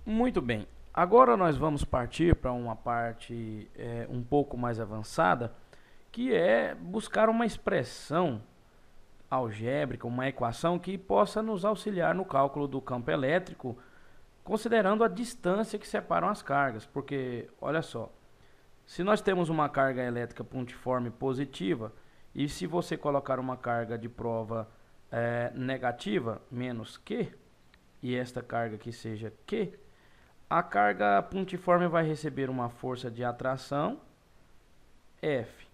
Muito bem. Agora nós vamos partir para uma parte um pouco mais avançada, que é buscar uma expressão algébrica, uma equação que possa nos auxiliar no cálculo do campo elétrico, considerando a distância que separam as cargas. Porque, olha só, se nós temos uma carga elétrica pontiforme positiva, e se você colocar uma carga de prova negativa, menos Q, e esta carga que seja Q, a carga pontiforme vai receber uma força de atração F.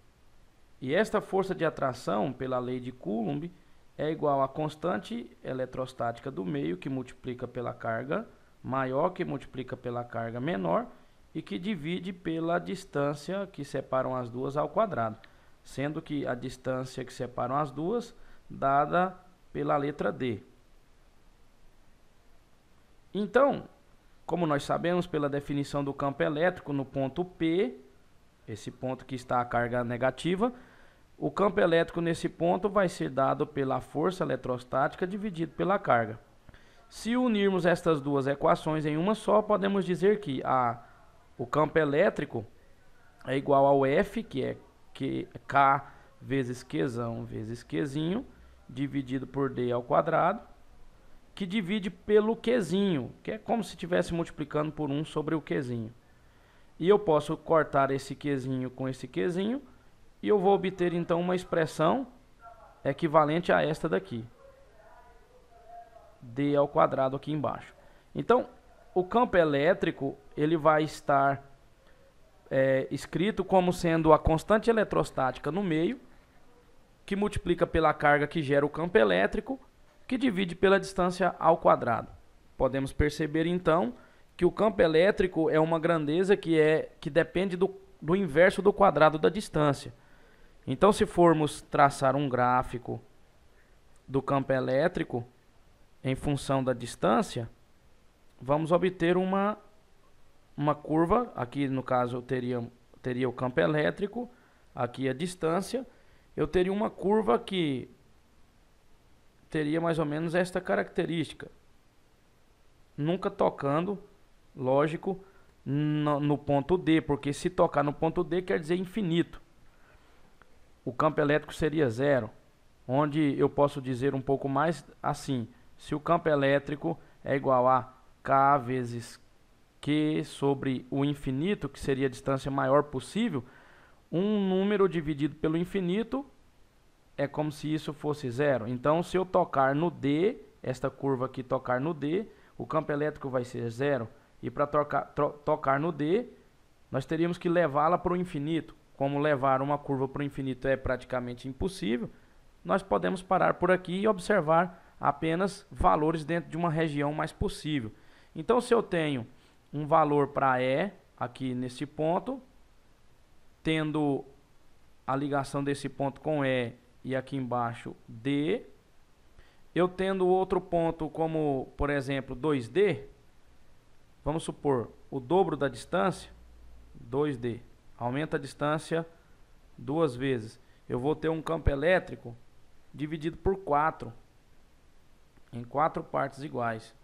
E esta força de atração, pela lei de Coulomb, é igual à constante eletrostática do meio, que multiplica pela carga maior, que multiplica pela carga menor, e que divide pela distância que separam as duas ao quadrado, sendo que a distância que separam as duas dada pela letra D. Então, como nós sabemos pela definição do campo elétrico no ponto P, esse ponto que está a carga negativa, o campo elétrico nesse ponto vai ser dado pela força eletrostática dividido pela carga. Se unirmos estas duas equações em uma só, podemos dizer que o campo elétrico é igual ao F, que é K vezes Qzão vezes Qzinho, dividido por D ao quadrado, que divide pelo Qzinho, que é como se estivesse multiplicando por 1 sobre o Qzinho. E eu posso cortar esse Qzinho com esse Qzinho, e eu vou obter então uma expressão equivalente a esta daqui. D ao quadrado aqui embaixo. Então, o campo elétrico ele vai estar escrito como sendo a constante eletrostática no meio, que multiplica pela carga que gera o campo elétrico, que divide pela distância ao quadrado. Podemos perceber então que o campo elétrico é uma grandeza que depende do inverso do quadrado da distância. Então, se formos traçar um gráfico do campo elétrico em função da distância, vamos obter uma curva. Aqui no caso eu teria o campo elétrico, aqui a distância. Eu teria uma curva que teria mais ou menos esta característica, nunca tocando, lógico, no ponto D, porque se tocar no ponto D quer dizer infinito. O campo elétrico seria zero, onde eu posso dizer um pouco mais assim: se o campo elétrico é igual a K vezes Q sobre o infinito, que seria a distância maior possível, um número dividido pelo infinito é como se isso fosse zero. Então, se eu tocar no D, esta curva aqui tocar no D, o campo elétrico vai ser zero. E para tocar no D, nós teríamos que levá-la para o infinito. Como levar uma curva para o infinito é praticamente impossível, nós podemos parar por aqui e observar apenas valores dentro de uma região mais possível. Então, se eu tenho um valor para E aqui nesse ponto, tendo a ligação desse ponto com E e aqui embaixo D, eu tendo outro ponto como, por exemplo, 2D, vamos supor o dobro da distância, 2D, aumenta a distância duas vezes, eu vou ter um campo elétrico dividido por 4, em 4 partes iguais.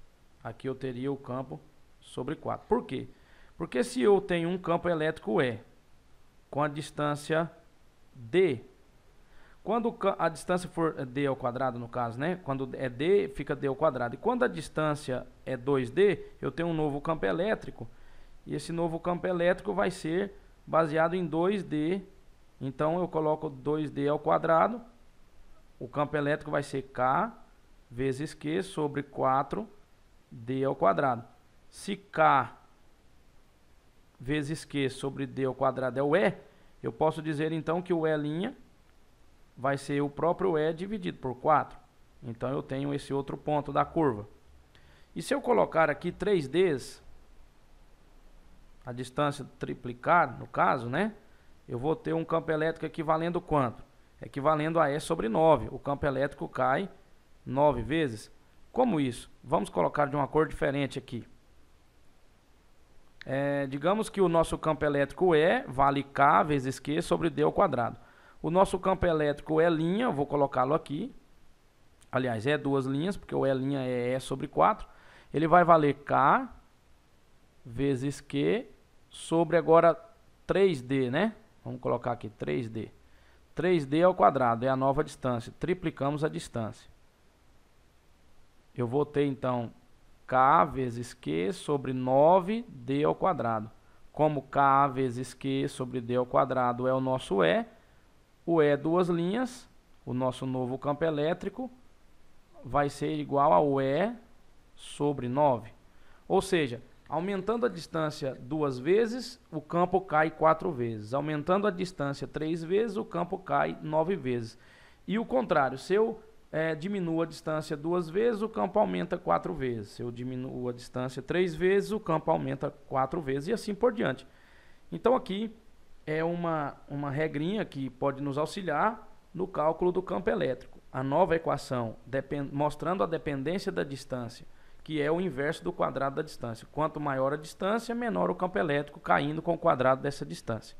Aqui eu teria o campo sobre 4. Por quê? Porque se eu tenho um campo elétrico E, com a distância D, quando a distância for D ao quadrado, no caso, né? Quando é D, fica D ao quadrado. E quando a distância é 2D, eu tenho um novo campo elétrico. E esse novo campo elétrico vai ser baseado em 2D. Então, eu coloco 2D ao quadrado. O campo elétrico vai ser K vezes Q sobre 4D ao quadrado. Se K vezes Q sobre D ao quadrado é o E, eu posso dizer então que o E' vai ser o próprio E dividido por 4. Então eu tenho esse outro ponto da curva. E se eu colocar aqui 3Ds, a distância triplicar, no caso, né? Eu vou ter um campo elétrico equivalendo quanto? Equivalendo a E sobre 9. O campo elétrico cai 9 vezes. Como isso? Vamos colocar de uma cor diferente aqui. Digamos que o nosso campo elétrico E vale K vezes Q sobre D ao quadrado. O nosso campo elétrico E', eu vou colocá-lo aqui. Aliás, é duas linhas, porque o E' é E sobre 4. Ele vai valer K vezes Q sobre agora 3D, né? Vamos colocar aqui 3D. 3D ao quadrado é a nova distância. Triplicamos a distância. Eu vou ter então K vezes Q sobre 9D ao quadrado. Como K vezes Q sobre D ao quadrado é o nosso E, o E é duas linhas, o nosso novo campo elétrico vai ser igual ao E sobre 9. Ou seja, aumentando a distância duas vezes, o campo cai 4 vezes. Aumentando a distância 3 vezes, o campo cai 9 vezes. E o contrário, se eu diminuo a distância 2 vezes, o campo aumenta 4 vezes. Se eu diminuo a distância 3 vezes, o campo aumenta 4 vezes e assim por diante. Então aqui é uma regrinha que pode nos auxiliar no cálculo do campo elétrico. A nova equação mostrando a dependência da distância, que é o inverso do quadrado da distância. Quanto maior a distância, menor o campo elétrico caindo com o quadrado dessa distância.